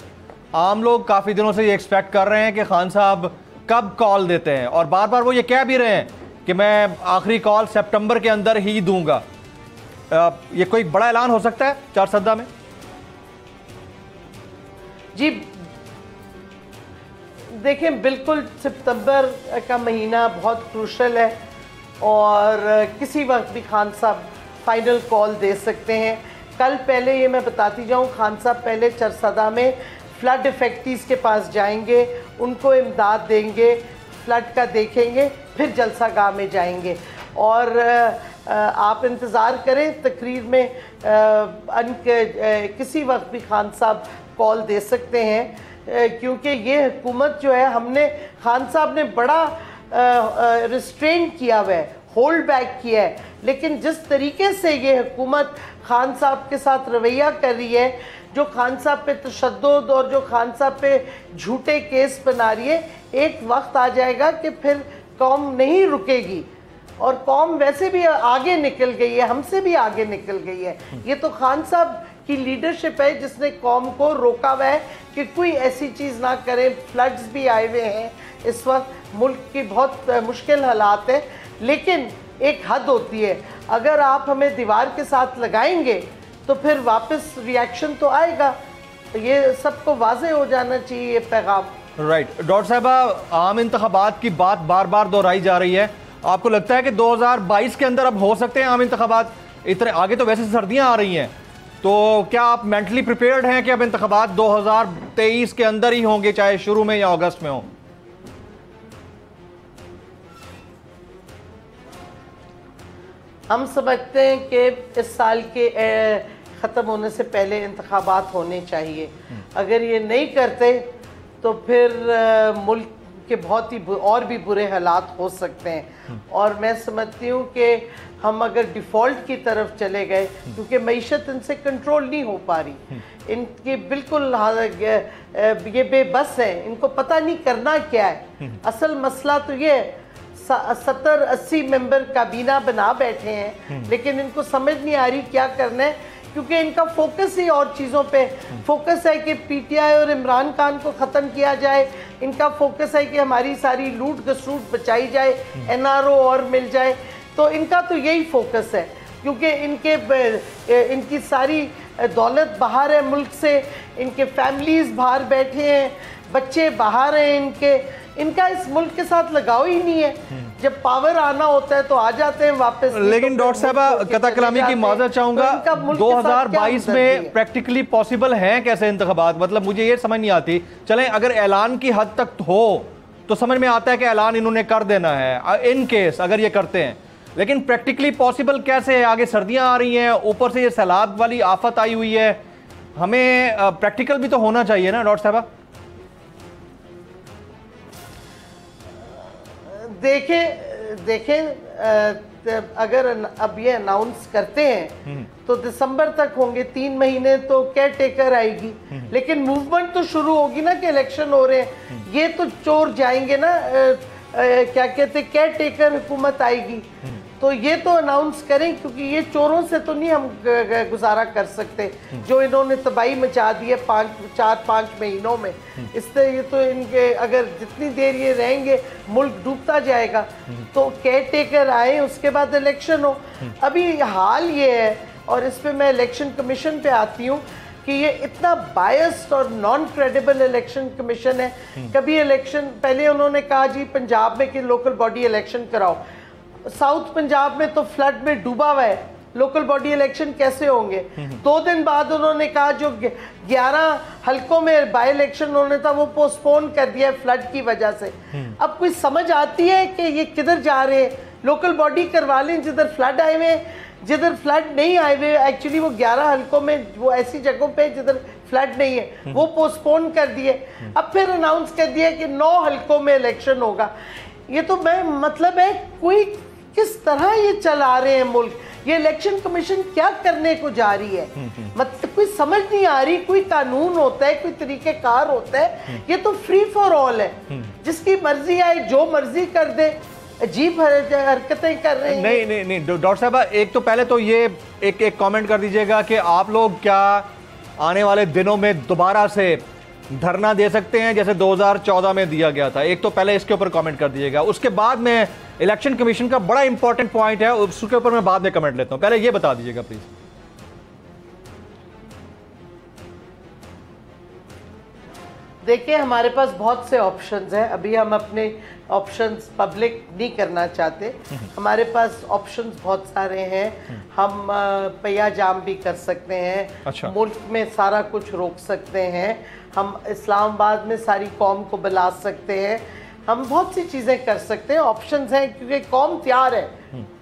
आम लोग काफ़ी दिनों से ये एक्सपेक्ट कर रहे हैं कि खान साहब कब कॉल देते हैं, और बार बार वो ये कह भी रहे हैं कि मैं आखिरी कॉल सितंबर के अंदर ही दूंगा। ये कोई बड़ा ऐलान हो सकता है चारसद्दा में? जी देखें, बिल्कुल सितंबर का महीना बहुत क्रूशल है और किसी वक्त भी खान साहब फाइनल कॉल दे सकते हैं। कल पहले ये मैं बताती जाऊँ, खान साहब पहले चरसदा में फ्लड इफेक्टीज़ के पास जाएंगे, उनको इमदाद देंगे, फ्लड का देखेंगे, फिर जलसा गाह में जाएंगे। और आप इंतज़ार करें, तकरीर में किसी वक्त भी खान साहब कॉल दे सकते हैं, क्योंकि ये हुकूमत जो है, हमने खान साहब ने बड़ा रिस्ट्रेन किया हुआ है, होल्ड बैक किया है, लेकिन जिस तरीके से ये हुकूमत खान साहब के साथ रवैया कर रही है, जो खान साहब पे तशद्दुद और जो खान साहब पे झूठे केस बना रही है, एक वक्त आ जाएगा कि फिर कौम नहीं रुकेगी। और कौम वैसे भी आगे निकल गई है, हमसे भी आगे निकल गई है। ये तो खान साहब की लीडरशिप है जिसने कौम को रोका हुआ है कि कोई ऐसी चीज़ ना करे। फ्लड्स भी आए हुए हैं इस वक्त, मुल्क की बहुत मुश्किल हालात है, लेकिन एक हद होती है। अगर आप हमें दीवार के साथ लगाएंगे तो फिर वापस रिएक्शन तो आएगा। ये सबको वाजे हो जाना चाहिए ये पैगाम। राइट डॉक्टर साहबा, आम इंतखाबात की बात बार बार दोहराई जा रही है। आपको लगता है कि 2022 के अंदर अब हो सकते हैं आम इंतखाबात? इतने आगे तो वैसे सर्दियां आ रही हैं, तो क्या आप मेंटली प्रिपेयर्ड हैं कि अब इंतखाबात 2023 के अंदर ही होंगे, चाहे शुरू में या अगस्त में हो? हम समझते हैं कि इस साल के ख़त्म होने से पहले इंतखाबात होने चाहिए। अगर ये नहीं करते तो फिर मुल्क के बहुत ही और भी बुरे हालात हो सकते हैं। और मैं समझती हूँ कि हम अगर डिफ़ॉल्ट की तरफ चले गए, क्योंकि मईशत इनसे कंट्रोल नहीं हो पा रही, इनकी बिल्कुल ये बेबस है, इनको पता नहीं करना क्या है। असल मसला तो ये 70-80 मेंबर काबीना बना बैठे हैं, लेकिन इनको समझ नहीं आ रही क्या करना है, क्योंकि इनका फोकस ही और चीज़ों पे फोकस है कि पीटीआई और इमरान खान को ख़त्म किया जाए। इनका फोकस है कि हमारी सारी लूट घसूट बचाई जाए, एनआरओ और मिल जाए। तो इनका तो यही फोकस है, क्योंकि इनकी सारी दौलत बाहर है मुल्क से, इनके फैमिलीज़ बाहर बैठे हैं, बच्चे बाहर हैं, इनका इस मुल्क के साथ लगाव ही नहीं है। जब पावर आना होता है तो आ जाते हैं वापस। लेकिन डॉक्टर साहबा, कता कलामी की माजरत चाहूंगा, 2022 में प्रैक्टिकली पॉसिबल है कैसे इंतखाबात? मतलब मुझे ये समझ नहीं आती। चलें, अगर ऐलान की हद तक हो तो समझ में आता है कि ऐलान इन्होंने कर देना है, इन केस अगर ये करते हैं, लेकिन प्रैक्टिकली पॉसिबल कैसे है? आगे सर्दियां आ रही हैं, ऊपर से ये सैलाब वाली आफत आई हुई है, हमें प्रैक्टिकल भी तो होना चाहिए ना डॉक्टर साहबा? देखें अगर अब ये अनाउंस करते हैं तो दिसंबर तक होंगे, 3 महीने तो केयर टेकर आएगी, लेकिन मूवमेंट तो शुरू होगी ना कि इलेक्शन हो रहे हैं। ये तो चोर जाएंगे ना, क्या कहते, केयर टेकर हुकूमत आएगी। तो ये तो अनाउंस करें, क्योंकि ये चोरों से तो नहीं हम गुजारा कर सकते जो इन्होंने तबाही मचा दी है 4-5 महीनों में। इससे ये तो इनके अगर जितनी देर ये रहेंगे मुल्क डूबता जाएगा। तो केयर टेकर आए, उसके बाद इलेक्शन हो। अभी हाल ये है, और इस पर मैं इलेक्शन कमीशन पे आती हूँ कि ये इतना बायस्ड और नॉन क्रेडिबल इलेक्शन कमीशन है। कभी इलेक्शन पहले उन्होंने कहा जी पंजाब में कि लोकल बॉडी इलेक्शन कराओ, साउथ पंजाब में तो फ्लड में डूबा हुआ है, लोकल बॉडी इलेक्शन कैसे होंगे? 2 दिन बाद उन्होंने कहा जो 11 हलकों में बाय इलेक्शन होने था वो पोस्टपोन कर दिया फ्लड की वजह से। अब कोई समझ आती है कि ये किधर जा रहे हैं? लोकल बॉडी करवा लें जिधर फ्लड आए हुए, जिधर फ्लड नहीं आए हुए। एक्चुअली वो 11 हलकों में वो ऐसी जगहों पे जिधर फ्लड नहीं है, वो पोस्टपोन कर दिए। अब फिर अनाउंस कर दिया कि 9 हलकों में इलेक्शन होगा। ये तो मैं मतलब है कोई किस तरह ये चला रहे हैं मुल्क। ये इलेक्शन कमीशन क्या करने को जा रही है? मतलब कोई समझ नहीं आ रही। कोई कानून होता है, कोई तरीक़ेकार होता है, ये तो फ्री फॉर ऑल है, जिसकी मर्जी आए जो मर्जी कर दे। अजीब हरकतें कर रहे हैं। नहीं डॉक्टर साहब, एक तो पहले तो ये एक कमेंट कर दीजिएगा कि आप लोग क्या आने वाले दिनों में दोबारा से धरना दे सकते हैं जैसे 2014 में दिया गया था? एक तो पहले इसके ऊपर कमेंट कर दीजिएगा, उसके बाद में इलेक्शन कमीशन का बड़ा इंपॉर्टेंट पॉइंट है, उसके ऊपर मैं बाद में कमेंट लेता हूं। पहले ये बता दीजिएगा प्लीज। देखिए, हमारे पास बहुत से ऑप्शंस हैं। अभी हम अपने ऑप्शंस पब्लिक नहीं करना चाहते। हमारे पास ऑप्शंस बहुत सारे हैं। हम पहिया जाम भी कर सकते हैं। अच्छा। मुल्क में सारा कुछ रोक सकते हैं। हम इस्लामाबाद में सारी कौम को बुला सकते हैं। हम बहुत सी चीज़ें कर सकते हैं। ऑप्शंस हैं, क्योंकि कौम तैयार है,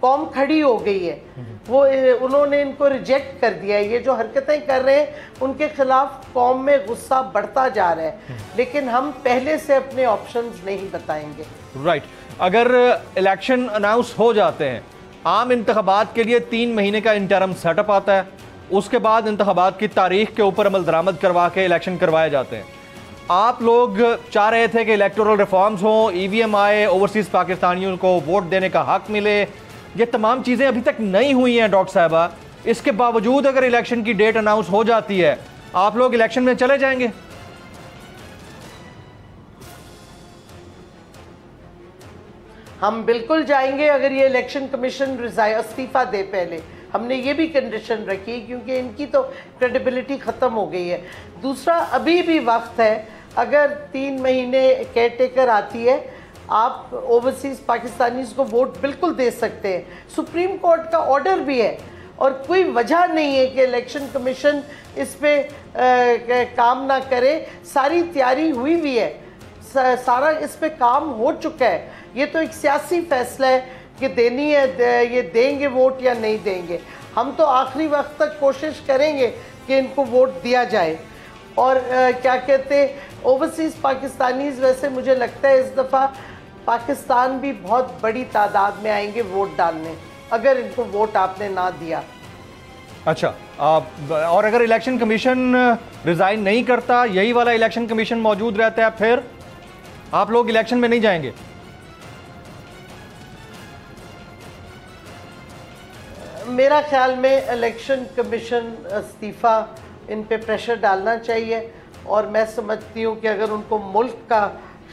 कौम खड़ी हो गई है। वो उन्होंने इनको रिजेक्ट कर दिया है। ये जो हरकतें कर रहे हैं उनके खिलाफ कौम में गुस्सा बढ़ता जा रहा है। लेकिन हम पहले से अपने ऑप्शंस नहीं बताएंगे। राइट। अगर इलेक्शन अनाउंस हो जाते हैं, आम इंतखाबात के लिए 3 महीने का इंटरम सेटअप आता है, उसके बाद इंतखाबात की तारीख के ऊपर अमल दरामद करवा के इलेक्शन करवाए जाते हैं। आप लोग चाह रहे थे कि इलेक्टोरल रिफॉर्म्स हों, ईवीएम आए, ओवरसीज पाकिस्तानियों को वोट देने का हक मिले। ये तमाम चीज़ें अभी तक नहीं हुई हैं डॉक्टर साहबा। इसके बावजूद अगर इलेक्शन की डेट अनाउंस हो जाती है, आप लोग इलेक्शन में चले जाएंगे? हम बिल्कुल जाएंगे अगर ये इलेक्शन कमीशन इस्तीफा दे पहले। हमने ये भी कंडीशन रखी, क्योंकि इनकी तो क्रेडिबिलिटी ख़त्म हो गई है। दूसरा, अभी भी वक्त है। अगर 3 महीने केयर टेकर आती है, आप ओवरसीज़ पाकिस्तानीज़ को वोट बिल्कुल दे सकते हैं। सुप्रीम कोर्ट का ऑर्डर भी है और कोई वजह नहीं है कि इलेक्शन कमीशन इस पे काम ना करे। सारी तैयारी हुई भी है, सारा इस पे काम हो चुका है। ये तो एक सियासी फैसला है कि देनी है, ये देंगे वोट या नहीं देंगे। हम तो आखिरी वक्त तक कोशिश करेंगे कि इनको वोट दिया जाए। और क्या कहते हैं, ओवरसीज़ पाकिस्तानीज़, वैसे मुझे लगता है इस दफ़ा पाकिस्तान भी बहुत बड़ी तादाद में आएंगे वोट डालने, अगर इनको वोट आपने ना दिया। अच्छा, और अगर इलेक्शन कमीशन रिजाइन नहीं करता, यही वाला इलेक्शन कमीशन मौजूद रहता है, फिर आप लोग इलेक्शन में नहीं जाएंगे? मेरा ख्याल में इलेक्शन कमीशन इस्तीफ़ा इन पे प्रेशर डालना चाहिए। और मैं समझती हूँ कि अगर उनको मुल्क का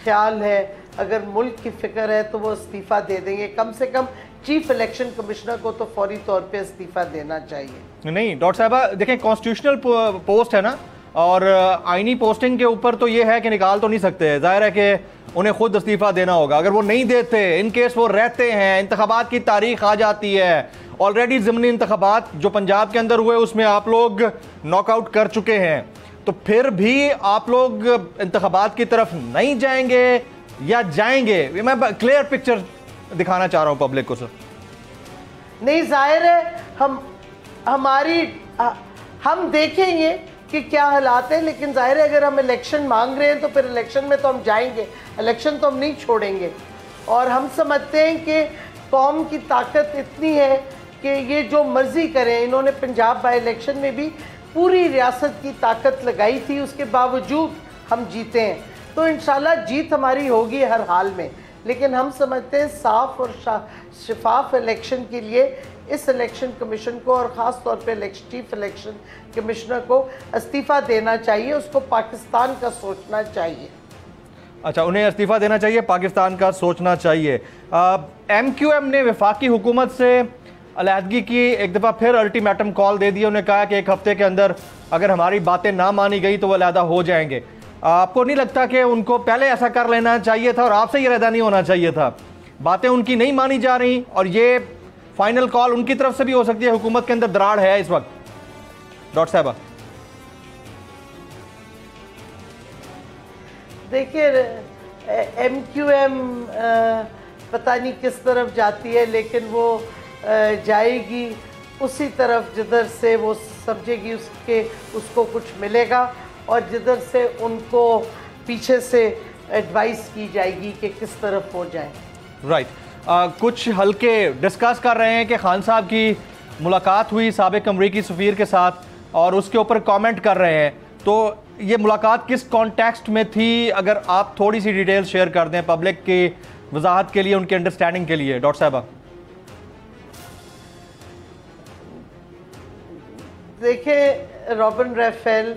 ख्याल है, अगर मुल्क की फ़िक्र है, तो वो इस्तीफ़ा दे देंगे। कम से कम चीफ इलेक्शन कमिश्नर को तो फौरी तौर पे इस्तीफ़ा देना चाहिए। नहीं डॉक्टर साहबा, देखें, कॉन्स्टिट्यूशनल पोस्ट है ना, और आईनी पोस्टिंग के ऊपर तो ये है कि निकाल तो नहीं सकते। जाहिर है कि उन्हें खुद इस्तीफ़ा देना होगा। अगर वो नहीं देते, इन केस वो रहते हैं, इंतखाबात की तारीख आ जाती है, ऑलरेडी ज़िमनी इंतखाबात जो पंजाब के अंदर हुए उसमें आप लोग नॉकआउट कर चुके हैं, तो फिर भी आप लोग इंतखाबात की तरफ नहीं जाएंगे या जाएंगे? मैं क्लियर पिक्चर दिखाना चाह रहा हूँ पब्लिक को सर। नहीं, जाहिर है हम देखेंगे कि क्या हालात है। लेकिन जाहिर है अगर हम इलेक्शन मांग रहे हैं तो फिर इलेक्शन में तो हम जाएंगे, इलेक्शन तो हम नहीं छोड़ेंगे। और हम समझते हैं कि कौम की ताकत इतनी है कि ये जो मर्जी करें। इन्होंने पंजाब बाई इलेक्शन में भी पूरी रियासत की ताकत लगाई थी, उसके बावजूद हम जीते हैं। तो इंशाल्लाह जीत हमारी होगी हर हाल में। लेकिन हम समझते हैं साफ और शफाफ इलेक्शन के लिए इस इलेक्शन कमीशन को और ख़ास तौर पे चीफ इलेक्शन कमिश्नर को इस्तीफ़ा देना चाहिए। उसको पाकिस्तान का सोचना चाहिए। अच्छा, उन्हें इस्तीफ़ा देना चाहिए, पाकिस्तान का सोचना चाहिए। MQM ने वफाकी हुकूमत से अलहदगी की एक दफ़ा फिर अल्टीमेटम कॉल दे दिया। उन्होंने कहा कि 1 हफ्ते के अंदर अगर हमारी बातें ना मानी गई तो वो अलहदा हो जाएंगे। आपको नहीं लगता कि उनको पहले ऐसा कर लेना चाहिए था और आपसे ये अलहदा नहीं होना चाहिए था? बातें उनकी नहीं मानी जा रही और ये फाइनल कॉल उनकी तरफ से भी हो सकती है। हुकूमत के अंदर दरार है इस वक्त डॉक्टर साहबा। देखिए, MQM पता नहीं किस तरफ जाती है, लेकिन वो जाएगी उसी तरफ जिधर से वो समझेगी उसको कुछ मिलेगा और जिधर से उनको पीछे से एडवाइस की जाएगी कि किस तरफ हो जाए। राइट। कुछ हल्के डिस्कस कर रहे हैं कि खान साहब की मुलाकात हुई साबिक अमरीकी सफ़ीर के साथ और उसके ऊपर कमेंट कर रहे हैं। तो ये मुलाकात किस कॉन्टेक्स्ट में थी? अगर आप थोड़ी सी डिटेल शेयर कर दें पब्लिक की वजाहत के लिए, उनकी अंडरस्टैंडिंग के लिए डॉक्टर साहबा। देखिए, रॉबिन राफेल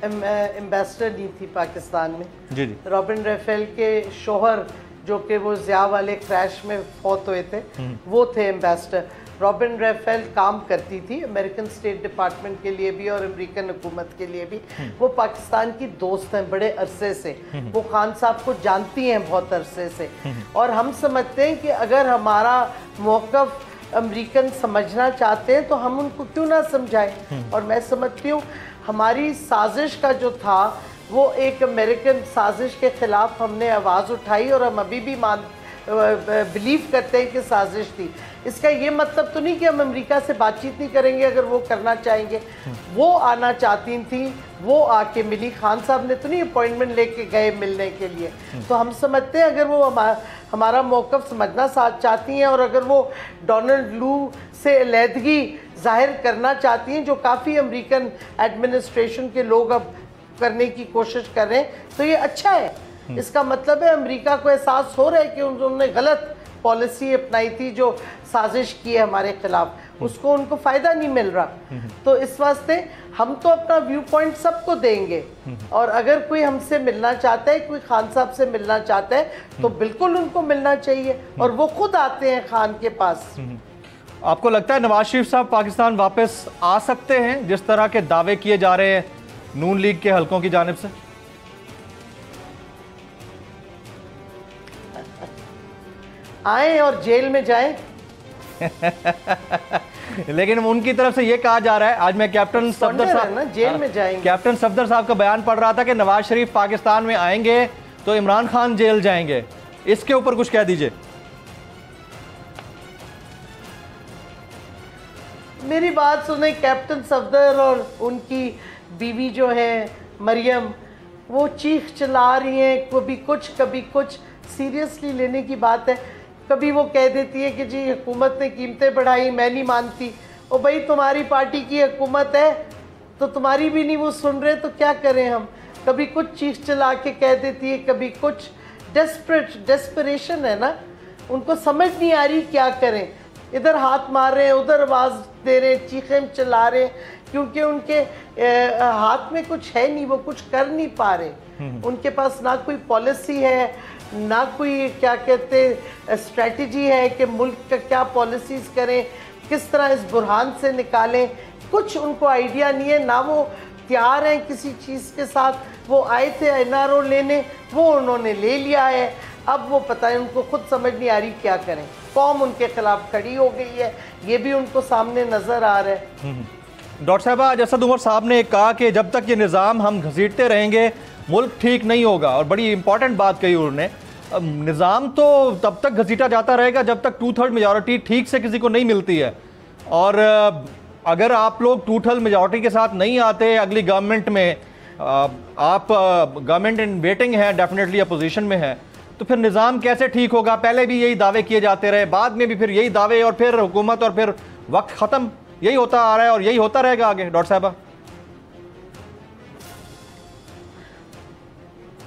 एम्बेसडर नहीं थी पाकिस्तान में। जी जी। रॉबिन राफेल के शोहर जो कि वो ज़िया वाले क्रैश में फौत हुए थे, वो थे एम्बेसडर। रॉबिन रेफेल काम करती थी अमेरिकन स्टेट डिपार्टमेंट के लिए भी और अमेरिकन हुकूमत के लिए भी। वो पाकिस्तान की दोस्त हैं बड़े अरसे से, वो खान साहब को जानती हैं बहुत अरसे से, और हम समझते हैं कि अगर हमारा मौक़िफ़ अमेरिकन समझना चाहते हैं तो हम उनको क्यों ना समझाएं। और मैं समझती हूँ हमारी साजिश का जो था वो एक अमेरिकन साजिश के ख़िलाफ़ हमने आवाज़ उठाई, और हम अभी भी बिलीव करते हैं कि साजिश थी। इसका ये मतलब तो नहीं कि हम अमेरिका से बातचीत नहीं करेंगे अगर वो करना चाहेंगे। वो आना चाहती थी, वो आके मिली, खान साहब ने तो नहीं अपॉइंटमेंट लेके गए मिलने के लिए। तो हम समझते हैं अगर वो हमारा मौक़िफ़ समझना चाहती हैं, और अगर वो डोनाल्ड लू से अलहदगी जाहिर करना चाहती हैं, जो काफ़ी अमेरिकन एडमिनिस्ट्रेशन के लोग अब करने की कोशिश कर रहे हैं, तो ये अच्छा है। इसका मतलब है अमेरिका को एहसास हो रहा है कि उन्होंने गलत पॉलिसी अपनाई थी, जो साजिश की है हमारे खिलाफ, उसको उनको फ़ायदा नहीं मिल रहा। तो इस वास्ते हम तो अपना व्यू पॉइंट सबको देंगे, और अगर कोई हमसे मिलना चाहता है, कोई खान साहब से मिलना चाहता है, तो बिल्कुल उनको मिलना चाहिए, और वो खुद आते हैं खान के पास। आपको लगता है नवाज शरीफ साहब पाकिस्तान वापस आ सकते हैं जिस तरह के दावे किए जा रहे हैं नून लीग के हलकों की जानिब से? आए और जेल में जाएं। लेकिन उनकी तरफ से ये कहा जा रहा है, आज मैं कैप्टन सफदर साहब जेल में जाएंगे, कैप्टन सफदर साहब का बयान पढ़ रहा था कि नवाज शरीफ पाकिस्तान में आएंगे तो इमरान खान जेल जाएंगे। इसके ऊपर कुछ कह दीजिए। मेरी बात सुने, कैप्टन सफदर और उनकी बीवी जो है मरियम, वो चीख चिल्ला रही हैं, कभी कुछ सीरियसली लेने की बात है। कभी वो कह देती है कि जी हुकूमत ने कीमतें बढ़ाई, मैं नहीं मानती। और भाई तुम्हारी पार्टी की हुकूमत है तो तुम्हारी भी नहीं वो सुन रहे, तो क्या करें हम। कभी कुछ चीख चिल्ला के कह देती है, कभी कुछ। डेस्परेशन है ना, उनको समझ नहीं आ रही क्या करें। इधर हाथ मार रहे हैं, उधर आवाज़ दे रहे हैं, चीखें चिल्ला रहे हैं, क्योंकि उनके हाथ में कुछ है नहीं, वो कुछ कर नहीं पा रहे। उनके पास ना कोई पॉलिसी है, ना कोई क्या कहते स्ट्रेटजी है कि मुल्क का क्या पॉलिसीज़ करें, किस तरह इस बुरहान से निकालें। कुछ उनको आइडिया नहीं है, ना वो तैयार हैं किसी चीज़ के साथ। वो आए थे NRO लेने, वो उन्होंने ले लिया है। अब वो पता है, उनको खुद समझ नहीं आ रही क्या करें। कौम उनके खिलाफ खड़ी हो गई है, ये भी उनको सामने नज़र आ रहा है। डॉक्टर साहबा, जैसा उमर साहब ने कहा कि जब तक ये निज़ाम हम घसीटते रहेंगे मुल्क ठीक नहीं होगा, और बड़ी इंपॉर्टेंट बात कही उन्होंने। निज़ाम तो तब तक घसीटा जाता रहेगा जब तक 2/3 मेजॉरिटी ठीक से किसी को नहीं मिलती है। और अगर आप लोग 2/3 मेजॉरिटी के साथ नहीं आते अगली गवर्नमेंट में, आप गवर्नमेंट इन वेटिंग है, डेफिनेटली अपोजिशन में है, तो फिर निज़ाम कैसे ठीक होगा? पहले भी यही दावे किए जाते रहे, बाद में भी फिर यही दावे, और फिर हुकूमत, और फिर वक्त ख़त्म। यही होता आ रहा है और यही होता रहेगा आगे। डॉक्टर साहबा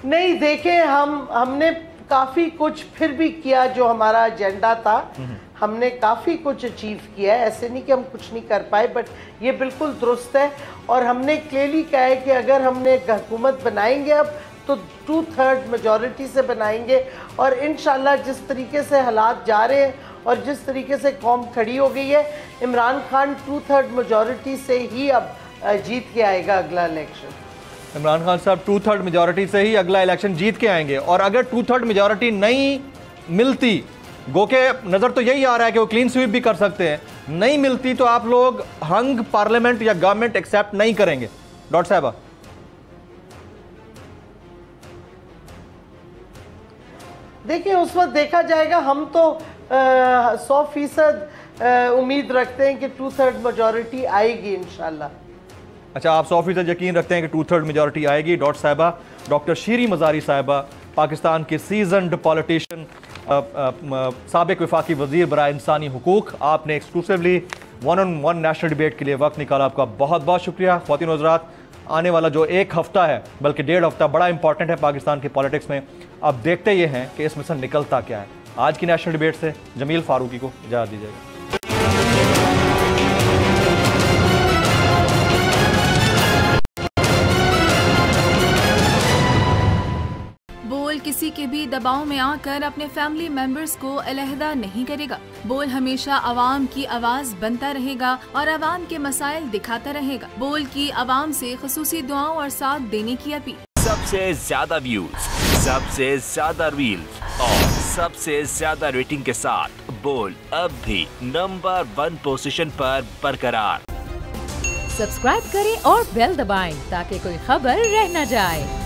नहीं, देखें, हमने काफ़ी कुछ फिर भी किया जो हमारा एजेंडा था। हमने काफ़ी कुछ अचीव किया है, ऐसे नहीं कि हम कुछ नहीं कर पाए, बट ये बिल्कुल दुरुस्त है। और हमने क्लियरली कहा है कि अगर हमने हुकूमत बनाएंगे अब तो 2/3 मेजॉरिटी से बनाएंगे। और इंशाल्लाह जिस तरीके से हालात जा रहे हैं और जिस तरीके से कौम खड़ी हो गई है, इमरान खान 2/3 मेजॉरिटी से ही अब जीत के आएगा अगला इलेक्शन। इमरान खान साहब 2/3 मेजॉरिटी से ही अगला इलेक्शन जीत के आएंगे। और अगर 2/3 मेजॉरिटी नहीं मिलती, गो के नज़र तो यही आ रहा है कि वो क्लीन स्वीप भी कर सकते हैं, नहीं मिलती तो आप लोग हंग पार्लियामेंट या गवर्नमेंट एक्सेप्ट नहीं करेंगे। डॉक्टर साहबा देखिए, उस वक्त देखा जाएगा। हम तो 100% उम्मीद रखते हैं कि 2/3 मेजॉरिटी आएगी इंशाल्लाह। अच्छा, आप 100% यकीन रखते हैं कि 2/3 मेजॉरिटी आएगी। डॉक्टर साहबा, डॉक्टर शीरी मज़ारी साहबा, पाकिस्तान के सीजन्ड पॉलिटिशियन, साबिक वफाकी वज़ीर बराए इंसानी हुकूक, आपने एक्सक्लूसिवली 1-on-1 नेशनल डिबेट के लिए वक्त निकाला। आपका बहुत बहुत शुक्रिया। ख्वातीन और हज़रात, आने वाला जो एक हफ़्ता है, बल्कि 1.5 हफ़्ता, बड़ा इंपॉर्टेंट है पाकिस्तान की पॉलिटिक्स में। अब देखते ये हैं कि इसमें से निकलता क्या है। आज की नेशनल डिबेट से जमील फारूकी को इजाज़त दीजिएगा। बोल किसी के भी दबाव में आकर अपने फैमिली मेंबर्स को अलहदा नहीं करेगा। बोल हमेशा आवाम की आवाज बनता रहेगा और आवाम के मसाइल दिखाता रहेगा। बोल की आवाम से खुसूसी दुआओं और साथ देने की अपील। सबसे ज्यादा व्यूज, सबसे ज्यादा रील्स और सबसे ज्यादा रेटिंग के साथ बोल अब भी नंबर 1 पोजीशन पर बरकरार। सब्सक्राइब करें और बेल दबाएं ताकि कोई खबर रह न जाए।